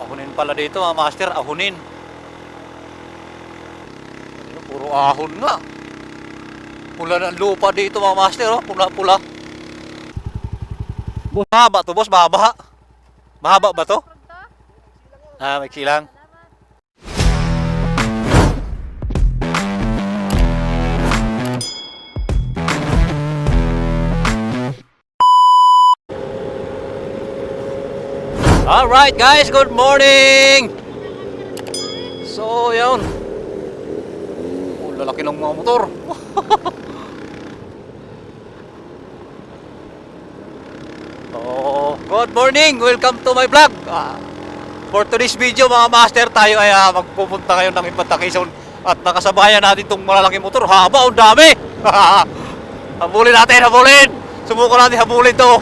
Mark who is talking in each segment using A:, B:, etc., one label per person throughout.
A: Ahunin pala dito mga master, ahunin. Puro ahon nga. Pula ng lupa dito mga master, oh. Pula-pula. Mahaba to boss, mahaba. Mahaba ba to? Ah, may kilang. Alright guys, good morning! So, yun. Oh, lalaki ng mga motor. So, good morning! Welcome to my vlog. For today's video mga master, tayo ay magpupunta ngayon ng Infanta Quezon at nakasabayan natin itong malalaking motor. Haba, ang dami! Habulin natin, habulin! Subukan natin habulin to.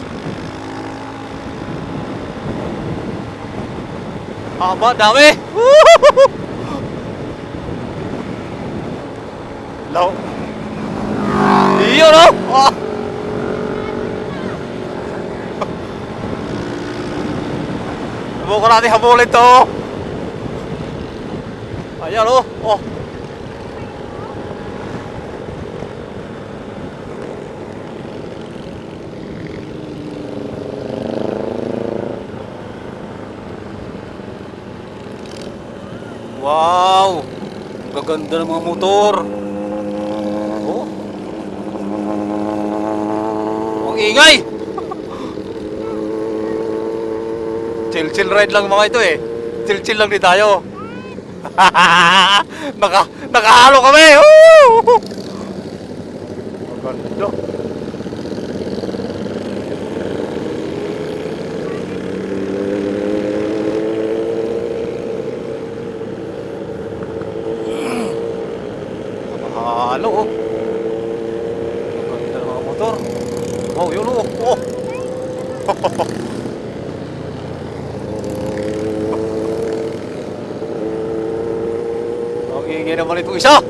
A: Haba, dami! Low. Iyo, no? Oh. Subukan natin habulin to. Ayan, oh. Oh. Wow! Ang gaganda ng mga motor. Oh. Ang ingay! Chill-chill ride lang mga ito eh. Chill-chill lang din tayo. Nakahalo kami! Woo! Ang ganda. Halo, oh. Ang ganda ng mga motor. Oh, yun, oh. Oh. Ang ingay naman itong isa.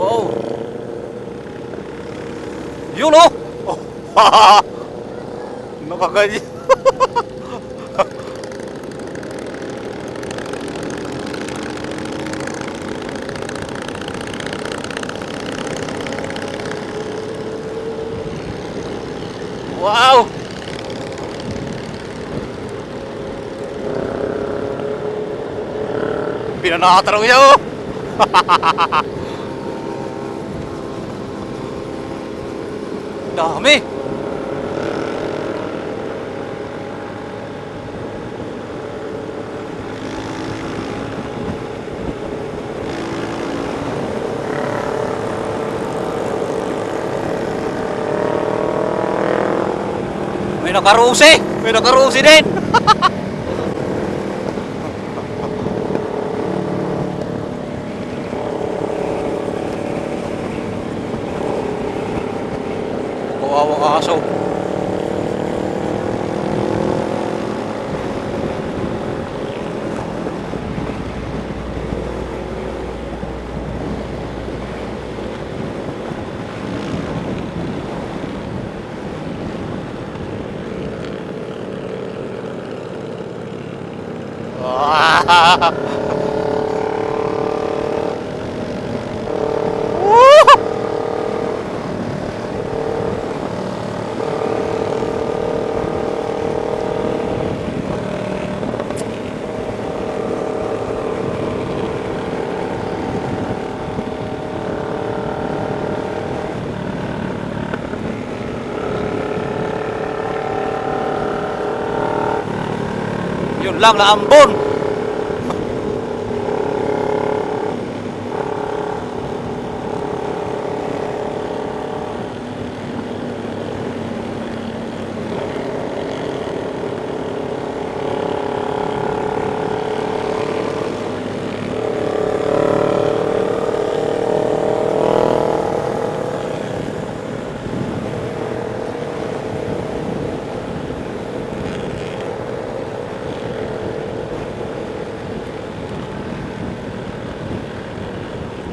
A: Oh. Yun, oh. Oh. Nakaganyan. Wow! Pinanatarong niya, oh! Dami! May nakarusi! May nakarusi din! Kawawang aso. Yun lang na ambon.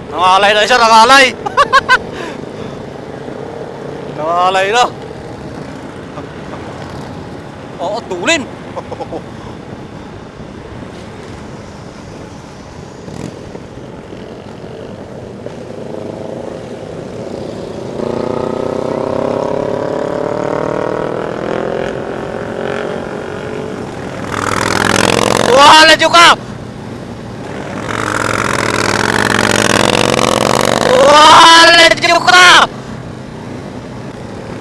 A: Nangalay na siya, nangalay. Nangalay na. Oo, tulin. Wala juga.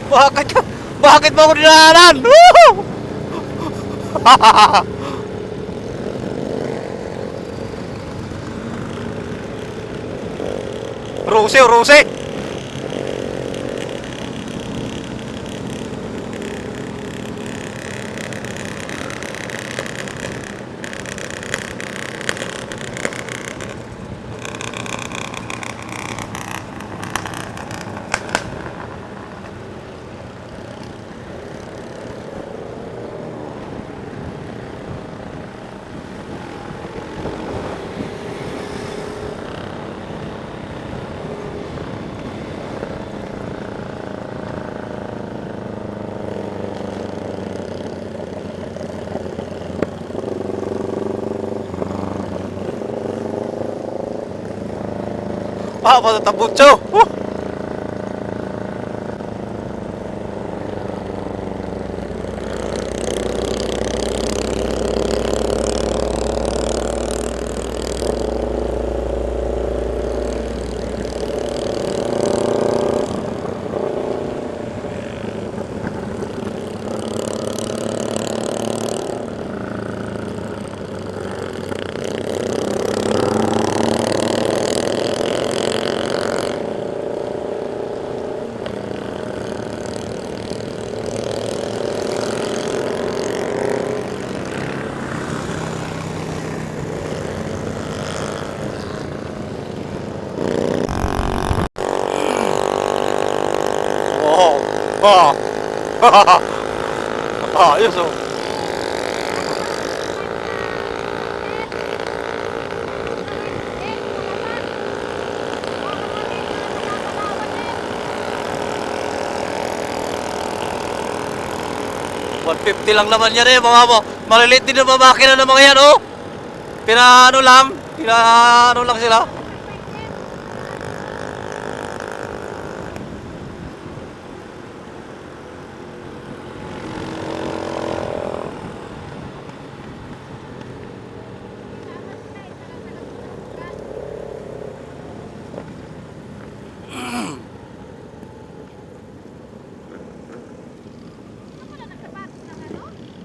A: Wala juga. Bakit mo ako dinaanan? Rose, Rose. Ah, patatabutso. Oh. Ayos oh. $150 lang naman yan eh, mga maliliit din na makina ng mga yan oh. Pinaano lang sila.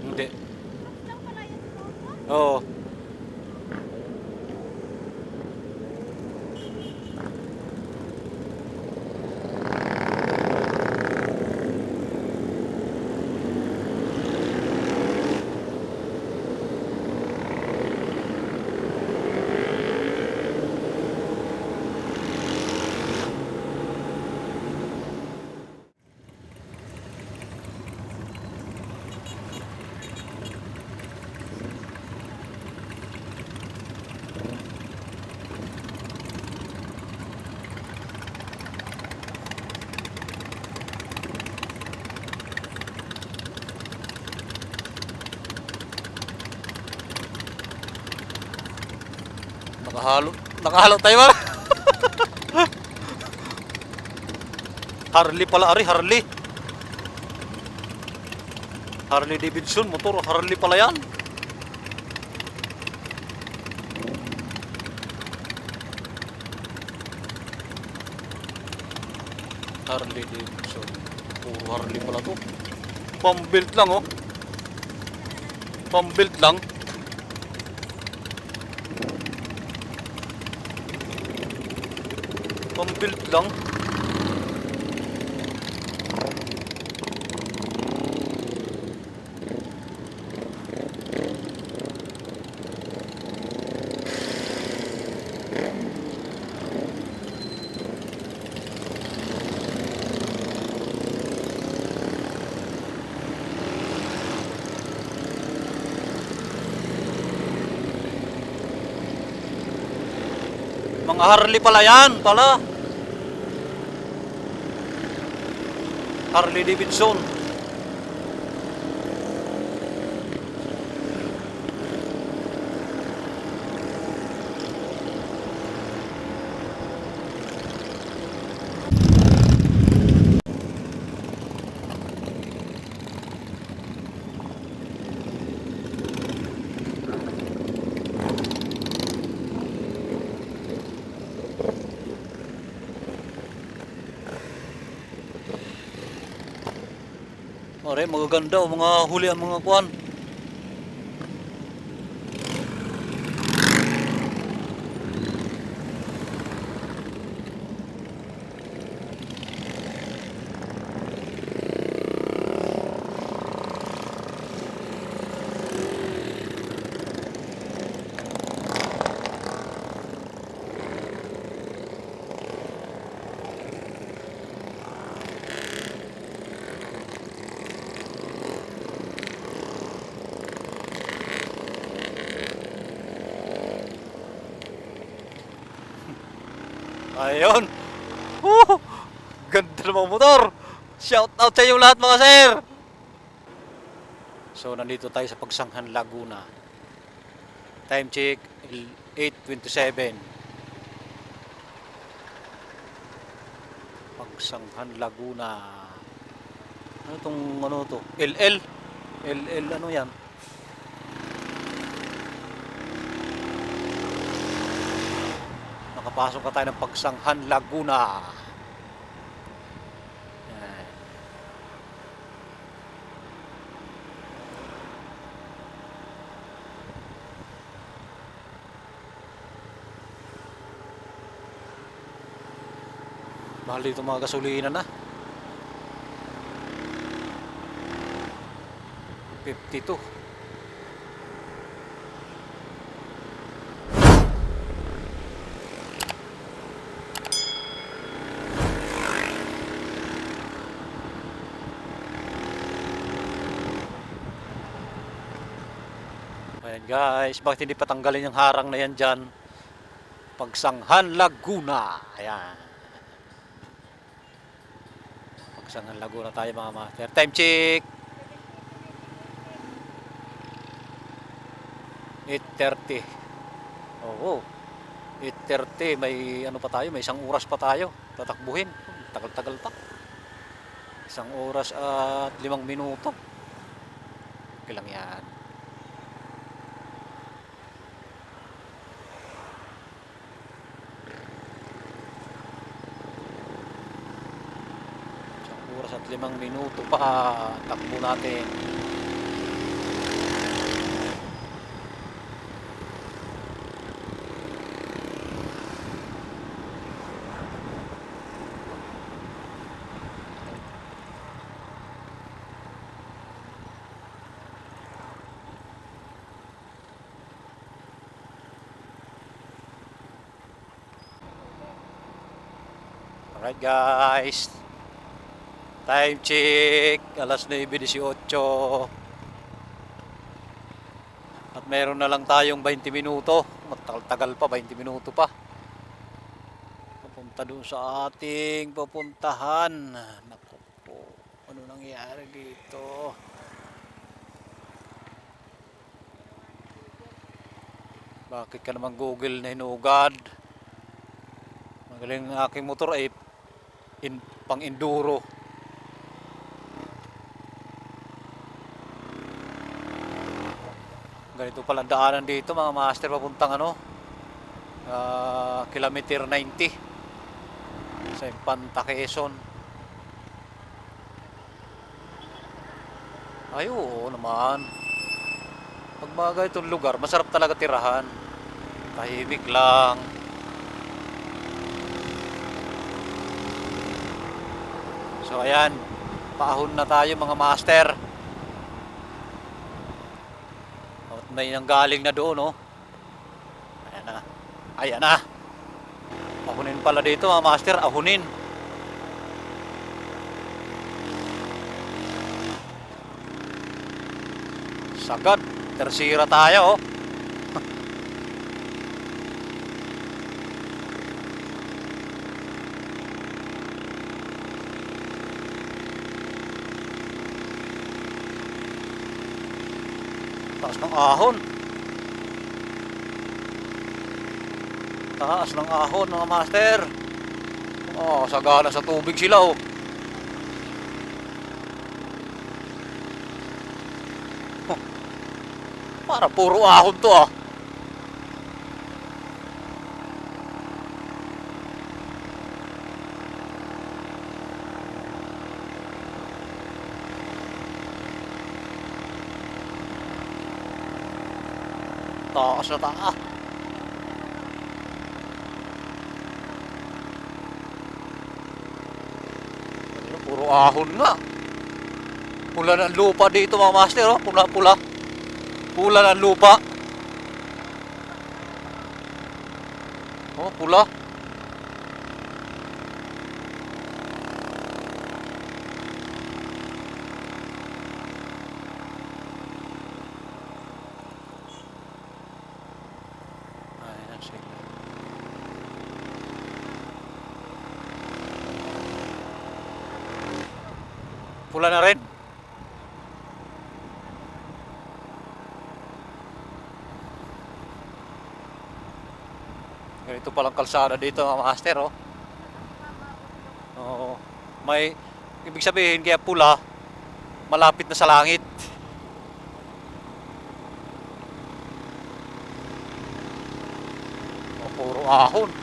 A: Hindi. Oo. Nakahalo tayo ba? Harley pala, Ari, Harley. Harley Davidson, motor, Harley pala yan. Harley Davidson. Puro Harley pala to. Pambuilt lang oh. Pambuilt lang. Pambuilt lang. Mga Harley pala yan, pala. Harley Davidson. Mare, magaganda o mga huli ang mga kuwan. Ayun. Woo! Ganda ng mga motor. Shout out sa inyo lahat mga sir. So nandito tayo sa Pagsanghan, Laguna. Time check 8:27. Pagsanghan, Laguna. Ano tong ano to? LL ano yan? Nakapasok ka tayo ng Pagsanghan, Laguna. Yan. Mahal dito mga gasolina na. 52. Ayan guys, bakit hindi patanggalin yung harang na yan dyan? Pagsanghan, Laguna. Ayan. Pagsanghan, Laguna tayo mga master. Time check 8:30. Oo. 8:30. May ano pa tayo? May 1 oras pa tayo. Tatakbuhin. Tagal-tagal pa. 1 oras at 5 minuto. Okay lang yan. Oras at 5 minuto pa. Takbo natin. Alright guys, time check alas 9:18 at meron na lang tayong 20 minuto. Matagal-tagal pa, 20 minuto pa papunta doon sa ating pupuntahan. Naku po, ano nangyari dito? Bakit ka naman Google na hinugad? Magaling ang aking motor ay pang enduro. Ganito pala daanan dito mga master papuntang ano, kilometer 90 sa Infanta, Quezon. Ay oo naman, pag mga ganitong lugar masarap talaga tirahan, tahimik lang. So ayan, paahon na tayo mga master. At may nanggaling na doon, oh. Ayan na. Ayan na. Ahunin pala dito mga master, ahunin. Sagad, tersira tayo, oh. Taas ng ahon. Taas ng ahon mga master. Oh, sagana sa tubig sila oh. Huh. Para puro ahon to ah. Taas na taas. Puro ahon nga. Pula ng lupa dito mga master oh. Pula-pula. Pula ng lupa. Oh, pula. Ayan sila. Pula na rin. Ganito palang kalsada dito mga master oh. Oo. May ibig sabihin kaya pula malapit na sa langit. Oh, puro ahon.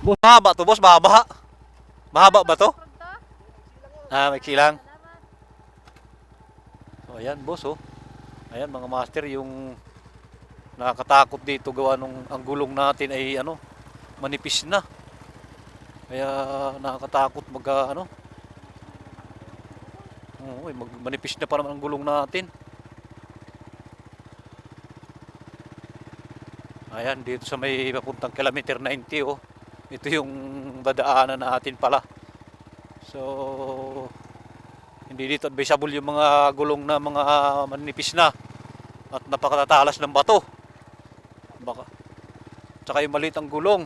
A: Boss, mahaba to, boss, mahaba. Mahaba ba to? Ah, may silang. So, ayan, boss, oh. Ayan, mga master, yung nakakatakot dito gawa nung ang gulong natin ay ano, manipis na. Kaya nakakatakot mag ano. Oo, manipis na pa naman ang gulong natin. Ayan, dito sa may papuntang kilometer 90, oh. Ito yung dadaanan natin pala. So, hindi dito advisable yung mga gulong na mga manipis na at napakatatalas ng bato. Baka. Tsaka yung maliit ang gulong.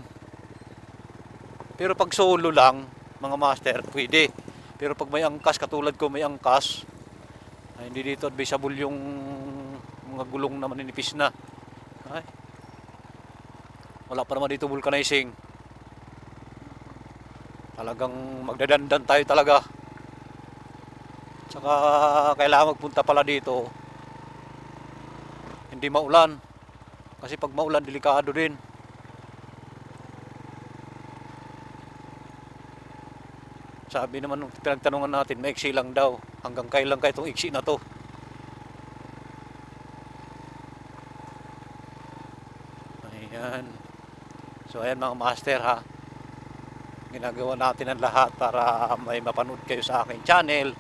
A: Pero pag solo lang, mga master, pwede. Pero pag may angkas, katulad ko may angkas, ay hindi dito advisable yung mga gulong na maninipis na. Ay. Wala pa naman dito vulcanizing. Talagang magdadandan tayo talaga. Tsaka kailangan magpunta pala dito hindi maulan. Kasi pag maulan, delikado din. Sabi naman nung pinagtanungan natin, maiksi lang daw. Hanggang kailan kaya itong iksi na to? Ayan. So ayan mga master ha. Ginagawa natin ang lahat para may mapanood kayo sa aking channel.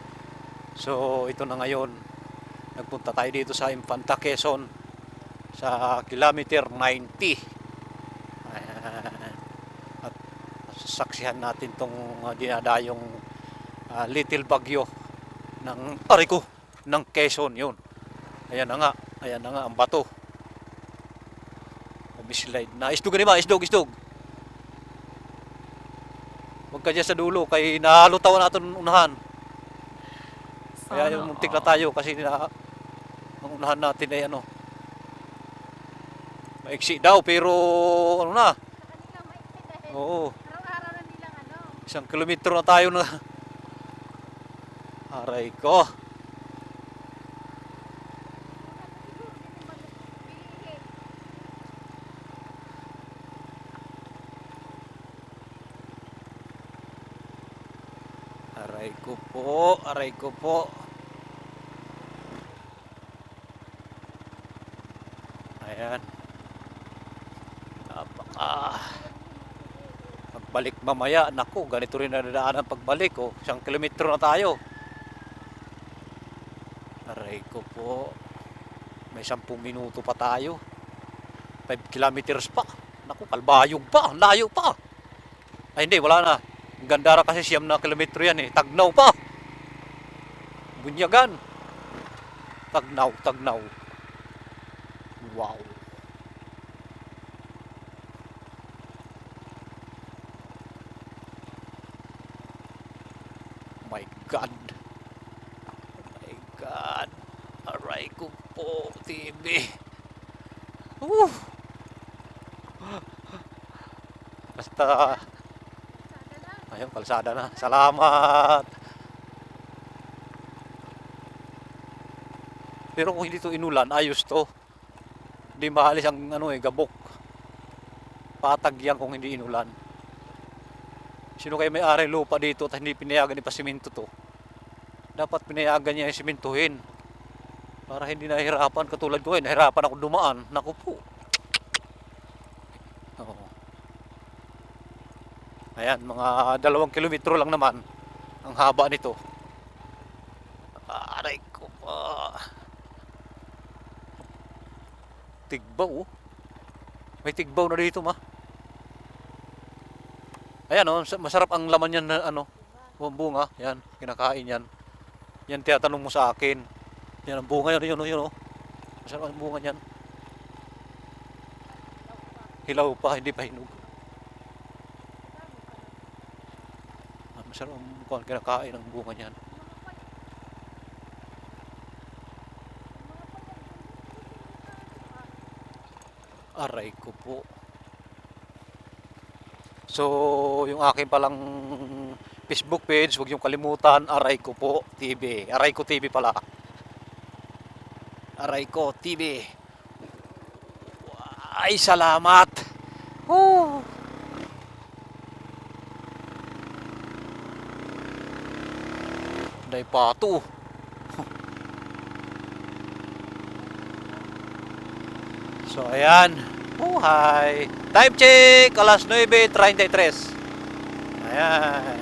A: So ito na ngayon. Nagpunta tayo dito sa Infanta, Quezon. Sa kilometer 90. Ayan. At sasaksihan natin tong dinadayong little bagyo ng ariko ng Quezon yun. Ayan na nga. Ayan na nga ang bato. Slide na. Isdog ba? Isdog. Huwag ka dyan sa dulo kay nahalutaw natin unahan. Kaya yung muntik na tayo kasi ang unahan natin ay ano. Maiksi daw pero ano na. Oo.
B: Araw-araw na nilang ano.
A: 1 kilometro na tayo na. Aray ko. Aray ko po. Ayan. Pagbalik mamaya, naku, ganito rin nadadaanan pagbalik. Oh. 1 kilometro na tayo. Aray ko po. May 10 minuto pa tayo. 5 kilometers pa. Naku, Kalbayog pa. Ang layo pa. Ay, hindi. Wala na. Ang Gandara kasi 9 kilometro yan eh. Tagnaw pa. Bunyagan. Tagnaw, Tagnaw. Wow. My God. My God. Aray ko po, TV. Woo. Basta, ayun, kalsada na. Salamat. Pero kung hindi to inulan, ayos to. Hindi maalis ang gabok. Patag yan kung hindi inulan. Sino kayo may-ari lupa dito at hindi pinayagan ipasiminto to? Dapat pinayagan niya yung simintuhin. Para hindi nahihirapan katulad ko. Nahirapan ako dumaan. Naku po. Oo. Ayan, mga 2 kilometro lang naman ang haba nito. Aray ko pa. Tigbaw oh. May tigbaw na dito ma. Ayan oh, masarap ang laman yan na bunga. Yan, kinakain yan. Yan tinatanong mo sa akin. Yan ang bunga yun oh. Masarap ang bunga yan. Hilaw pa, hindi pa hinog. Masarap ang kinakain ang bunga niyan. Aray ko po. So, yung akin palang Facebook page, huwag yung kalimutan, Aray ko po TV. Aray ko TV pala. Aray ko TV. Ay, salamat. Woo. Day pato. So, ayan. Buhay. Time check. Alas 9:33. Ayan.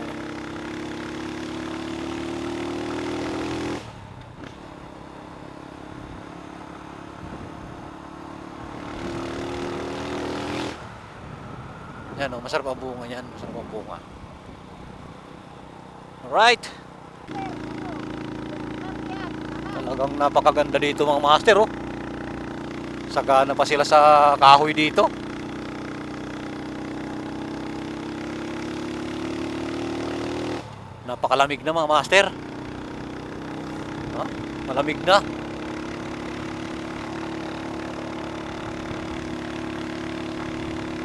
A: Yan o. Masarap ang bunga yan. Masarap ang bunga. Alright. Talagang napakaganda dito mga master oh. Sagana pa sila sa kahoy dito. Napakalamig na mga master. Malamig na.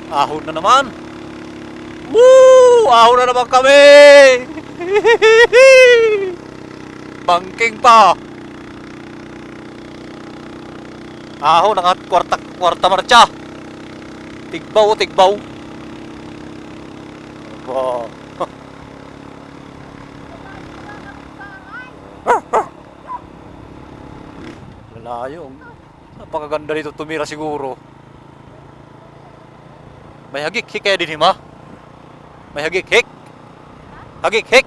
A: Ahon na naman. Woo! Ahon na naman kami. Bangking pa. Ahon ang kwarta marcha. Tigbaw, tigbaw. Wow. Lalayo. Napakaganda dito tumira siguro. May hagik-hik kaya din hima? May hagik-hik? Hagik-hik?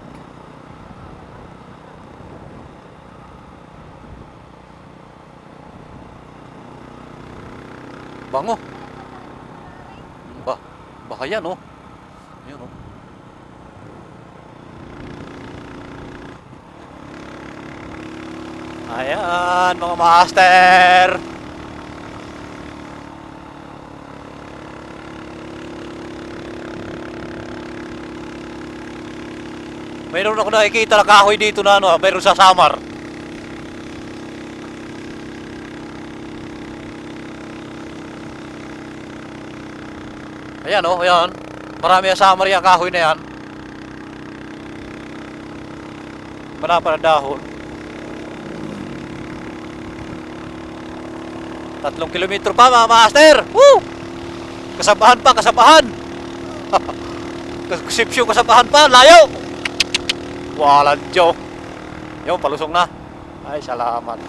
A: Bango. Baka yan oh. Yan oh. Ayan mga master. Mayroon ako nakikita na kahoy dito na mayroon sa Samar. Ayan oh, ayan. Marami sa Samar yung kahoy na yan. Malapa na dahon. 3 kilometro pa mga master. Woo! Kasabahan pa, kasabahan. Sipsyo kasabahan pa, layo. Walang Diyo. Yung palusong na. Ay, salamat.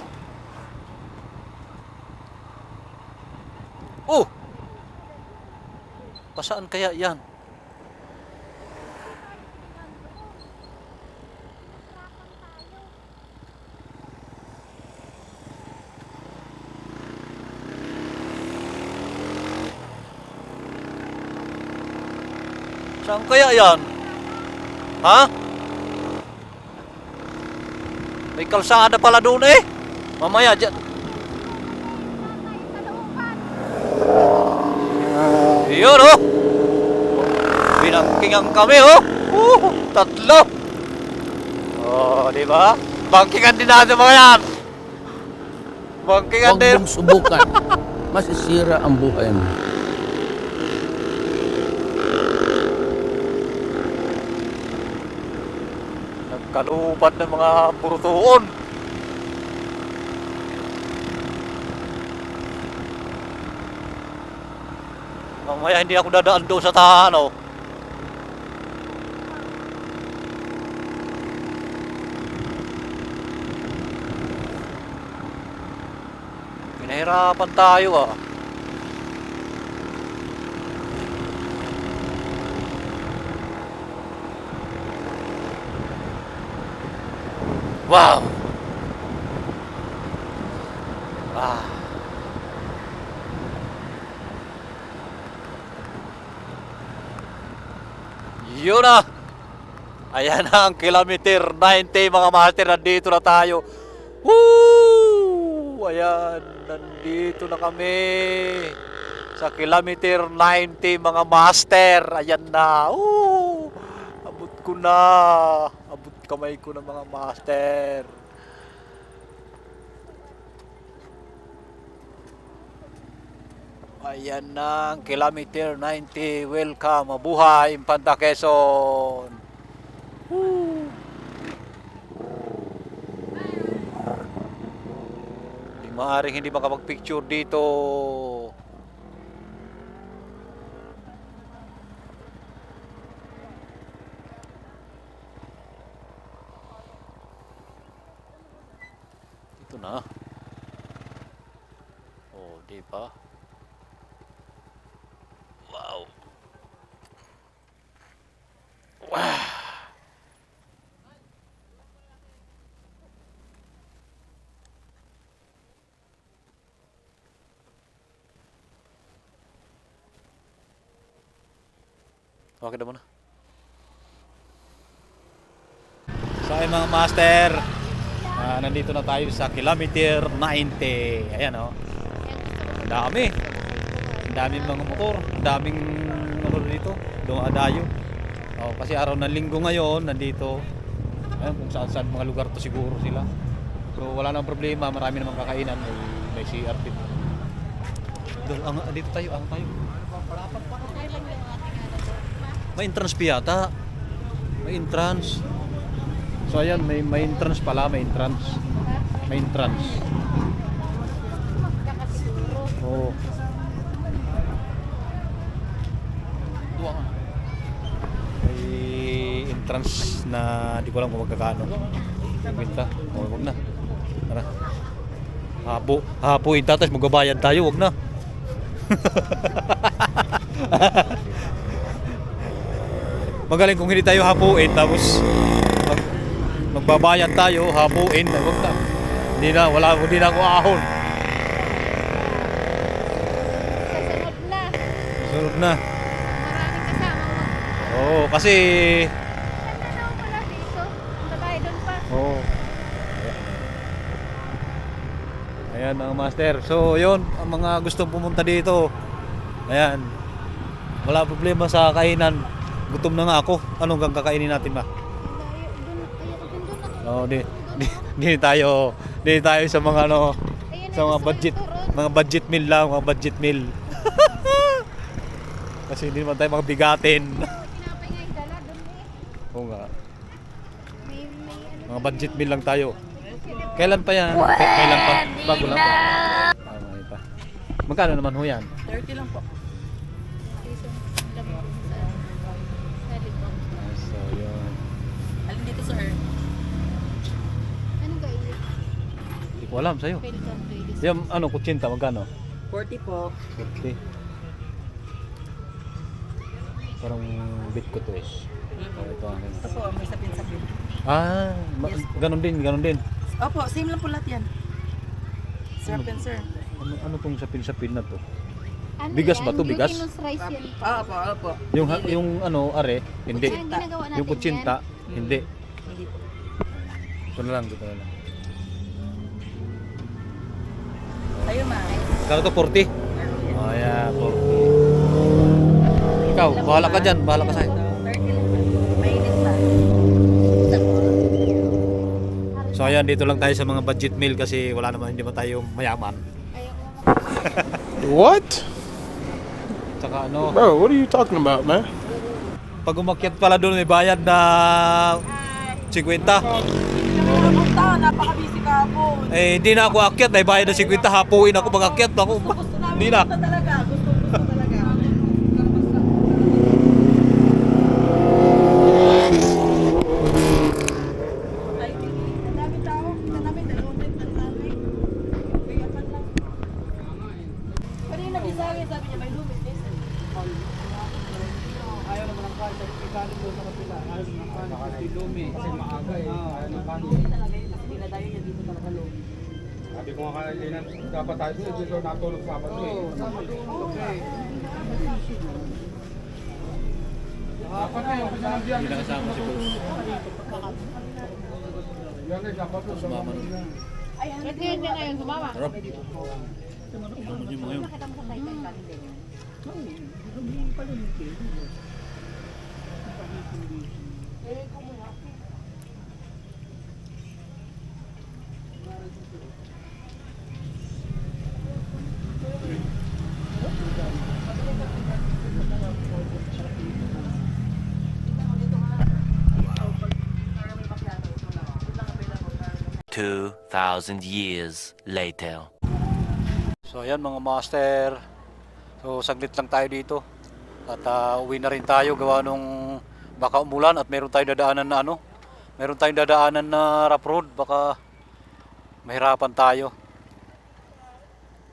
A: Pasaan kaya yan? Saan kaya yan? Ha? May kalsada pala doon eh. Mamaya dyan. Iyon oh. Binangkingan kami oh. Tatlo. Oh, di ba? Bangkingan din natin mga yan. Bangkingan
B: Huwag
A: din.
B: mong subukan. Masisira ang buhay mo.
A: Nagkalupad ng mga purutuon. Mamaya hindi ako dadaan doon sa tahan oh. Pinahirapan tayo ah. Wow! Ah. Yun na! Ayan na ang kilometer 90 mga master. Nandito na tayo. Woo! Ayan, nandito na kami sa kilometer 90 mga master. Ayan na. Woo! Abot ko na. Abot kamay ko na mga master. Ayan na ang kilometer 90. Welcome, mabuhay, Infanta Quezon. Woo! Di maaaring hindi makapag-picture dito. Ito na. Oh, di ba? Wow. Wow. Okay na muna. So ay mga master, nandito na tayo sa kilometer 90. Ayan oh. Ang dami. Ang daming mga motor, ang daming ano dito, dumadayo. Oh, kasi araw ng linggo ngayon, nandito. Ayun, kung saan mga lugar to siguro sila. So wala nang problema, marami namang kakainan, may CR dito. Dito tayo, tayo. May entrance pa yata. May entrance. So ayan, may entrance pala, may entrance. May entrance. Oh. May entrance na di ko alam kung magkakano. Ibenta. Oh, wag na. Tara. Hapuin tapos magbabayad tayo, wag na. Magaling kung hindi tayo hapuin tapos magbabayad tayo, hapuin, wag na. Hindi na ako ahon. Sunod na.
C: Maraming kasama.
A: Oo, kasi
C: Ganda naman pala dito. Punta tayo doon pa.
A: oo. Ayan mga master. So, yun, ang mga gustong pumunta dito. Ayan. Wala problema sa kainan. Gutom na nga ako. Anong gang kakainin natin ba? Oo, di tayo sa mga ano, sa mga budget meal lang, mga budget meal. Kasi hindi naman tayo mga bigatin.
C: Pinapay nga yung dala doon eh.
A: Oo nga.
C: May ano.
A: Mga budget meal lang tayo. Kailan pa yan? Kailan pa? Bago lang pa. May pa. Magkano naman ho yan?
D: 30 lang po.
A: So, yun.
D: Alin dito, sir?
C: Ano kayo?
A: Hindi ko alam sa'yo.
C: Welcome to this.
A: Yung ano, kutsinta, magkano?
D: 40 po.
A: 50. Parang bit ko to eh. Oh, ito ang
D: Ito po, may sapin-sapin.
A: Yes, ganun din.
D: Opo, same lang po lahat yan. Sir and sir.
A: Ano tong sapin-sapin na to?
C: Ano
A: Bigas
C: yan?
A: ba to, bigas?
C: Glutinous rice yan.
D: Opo.
A: Yung ano, are, hindi.
C: Ang ginagawa natin
A: Yung kutsinta, hindi.
D: Hindi po.
A: Ito na lang, dito na lang.
D: Ayun, ma.
A: Kano to, 40? Oh, yeah, 40. Ikaw, bahala ka dyan, bahala ka sa'yo.
D: 30 lang. Mainit pa.
A: So ayan, dito lang tayo sa mga budget meal kasi wala naman, hindi man tayo mayaman.
E: What?
A: Tsaka ano,
E: Bro, what are you talking about, man?
A: pag umakyat pala doon may bayad na 50.
D: Napaka-busy ka po.
A: Eh, hindi na ako akyat, may bayad na 50, hapuin ako pag akyat ako. Hindi na.
D: Talaga. Gusto talaga. Ang dami tao. Ang dami dalawang time ang dami. Bigapan lang. Kanina bisabi sabi niya may lumis. Ayaw naman ang kain. Sabi kanin doon sa kapila. Ayaw naman ang kain. Kasi lumi. Kasi maaga eh. Ayaw ng kanin. Kasi dinadayo niya dito talaga lumi.
F: Sabi ko nga kanina, dapat tayo dito natulog Sabado eh. Dapat eh, yung kasama diyan.
A: Hindi nakasama si Boss.
F: Yan eh, dapat to.
C: Return niya ngayon sumama.
A: Harap. Ano yung mga yun?
G: Two 2,000 years later.
A: So ayan mga master. So saglit lang tayo dito. At uwi na rin tayo gawa nung baka umulan at meron tayong dadaanan na ano. Meron tayong dadaanan na rough road, baka mahirapan tayo.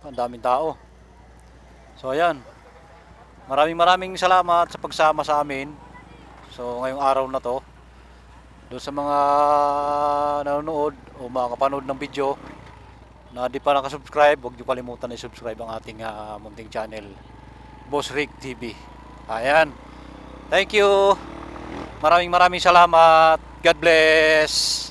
A: Ang daming tao. So ayan. Maraming salamat sa pagsama sa amin. So ngayong araw na to. Doon sa mga nanonood o makakapanood ng video na di pa nakasubscribe, huwag niyo kalimutan i-subscribe ang ating munting channel, Boss Rick TV. Ayan. Thank you. Maraming salamat. God bless.